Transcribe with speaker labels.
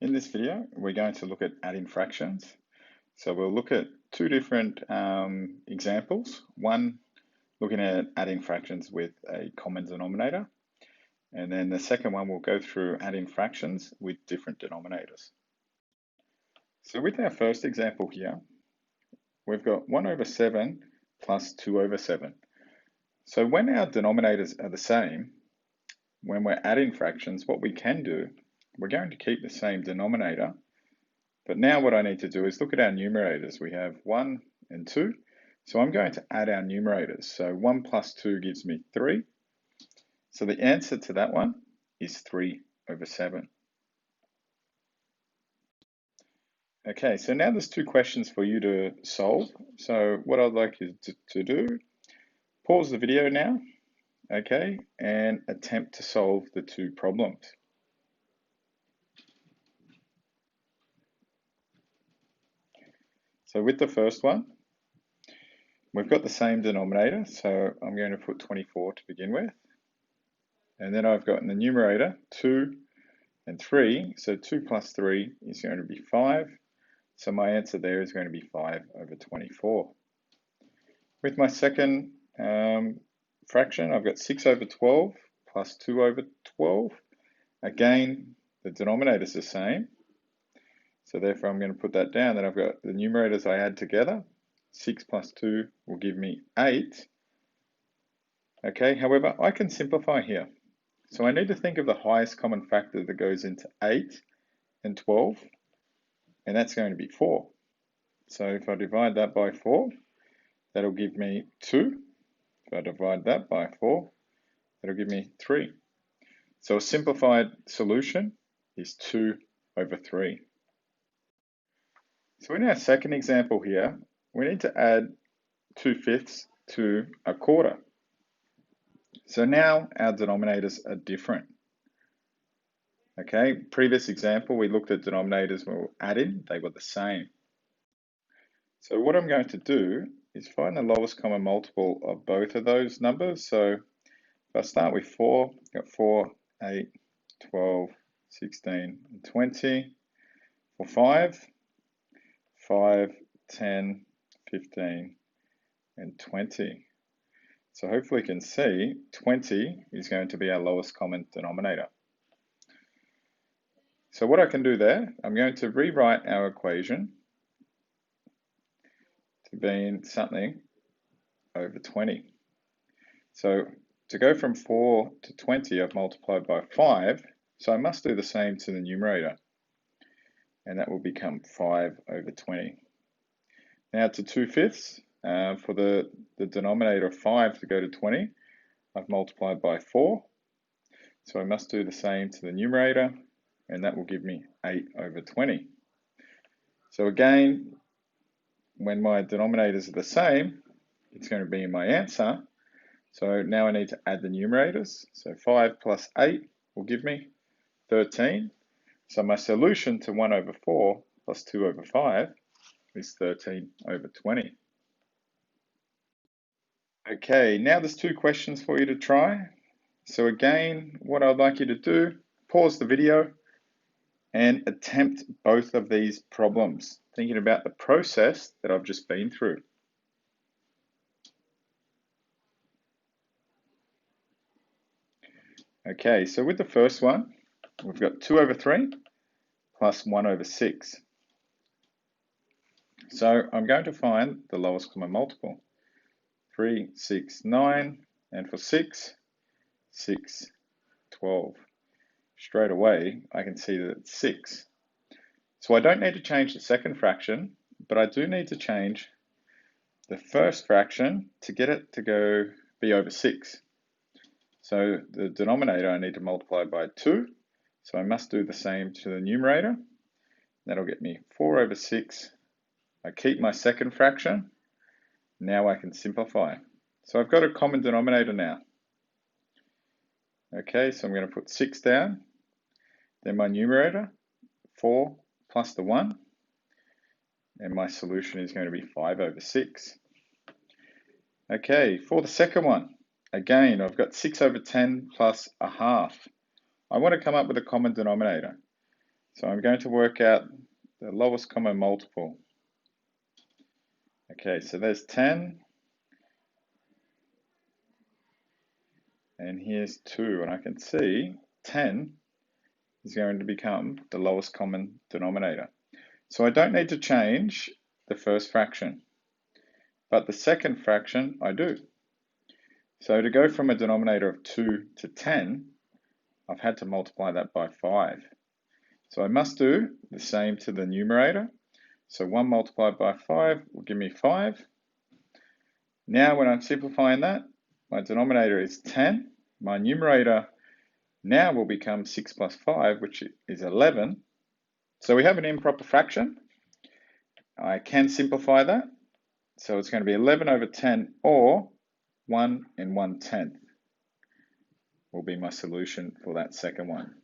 Speaker 1: In this video, we're going to look at adding fractions. So we'll look at two different examples. One, looking at adding fractions with a common denominator. And then the second one, we'll go through adding fractions with different denominators. So with our first example here, we've got 1 over 7 plus 2 over 7. So when our denominators are the same, when we're adding fractions, what we can do, we're going to keep the same denominator. But now what I need to do is look at our numerators. We have 1 and 2. So I'm going to add our numerators. So 1 plus 2 gives me 3. So the answer to that one is 3 over 7. Okay, so now there's two questions for you to solve. So what I'd like you to do, pause the video now, okay, and attempt to solve the two problems. So with the first one, we've got the same denominator, so I'm going to put 24 to begin with. And then I've got in the numerator 2 and 3, so 2 plus 3 is going to be 5. So my answer there is going to be 5 over 24. With my second fraction, I've got 6 over 12 plus 2 over 12. Again, the denominator is the same. So therefore, I'm going to put that down. Then I've got the numerators I add together. 6 plus 2 will give me 8. Okay, however, I can simplify here. So I need to think of the highest common factor that goes into 8 and 12, and that's going to be 4. So if I divide that by 4, that'll give me 2. If I divide that by 4, that'll give me 3. So a simplified solution is 2 over 3. So in our second example here, we need to add 2/5 to a quarter. So now our denominators are different. Okay, previous example, we looked at denominators when we were adding, they were the same. So what I'm going to do is find the lowest common multiple of both of those numbers. So if I start with 4, I've got 4, 8, 12, 16, and 20. For 5, 5, 10, 15, and 20. So hopefully you can see 20 is going to be our lowest common denominator. So what I can do there, I'm going to rewrite our equation to being something over 20. So to go from 4 to 20, I've multiplied by 5, so I must do the same to the numerator. And that will become 5 over 20. Now to 2/5, for the denominator of 5 to go to 20, I've multiplied by 4. So I must do the same to the numerator, and that will give me 8 over 20. So again, when my denominators are the same, it's going to be in my answer. So now I need to add the numerators. So 5 plus 8 will give me 13. So my solution to 1 over 4 plus 2 over 5 is 13 over 20. Okay, now there's two questions for you to try. So again, what I'd like you to do, pause the video and attempt both of these problems, thinking about the process that I've just been through. Okay, so with the first one, we've got 2 over 3 plus 1 over 6. So I'm going to find the lowest common multiple. 3, 6, 9, and for 6, 6, 12. Straight away, I can see that it's 6. So I don't need to change the second fraction, but I do need to change the first fraction to get it to be over 6. So the denominator I need to multiply by 2, so I must do the same to the numerator. That'll get me 4 over 6. I keep my second fraction. Now I can simplify. So I've got a common denominator now. Okay, so I'm going to put 6 down. Then my numerator, 4 plus the 1. And my solution is going to be 5 over 6. Okay, for the second one, again, I've got 6 over 10 plus a half. I want to come up with a common denominator. So I'm going to work out the lowest common multiple. Okay, so there's 10, and here's 2, and I can see 10 is going to become the lowest common denominator. So I don't need to change the first fraction, but the second fraction I do. So to go from a denominator of 2 to 10, I've had to multiply that by 5. So I must do the same to the numerator. So 1 multiplied by 5 will give me 5. Now when I'm simplifying that, my denominator is 10. My numerator now will become 6 plus 5, which is 11. So we have an improper fraction. I can simplify that. So it's going to be 11 over 10, or 1 1/10 will be my solution for that second one.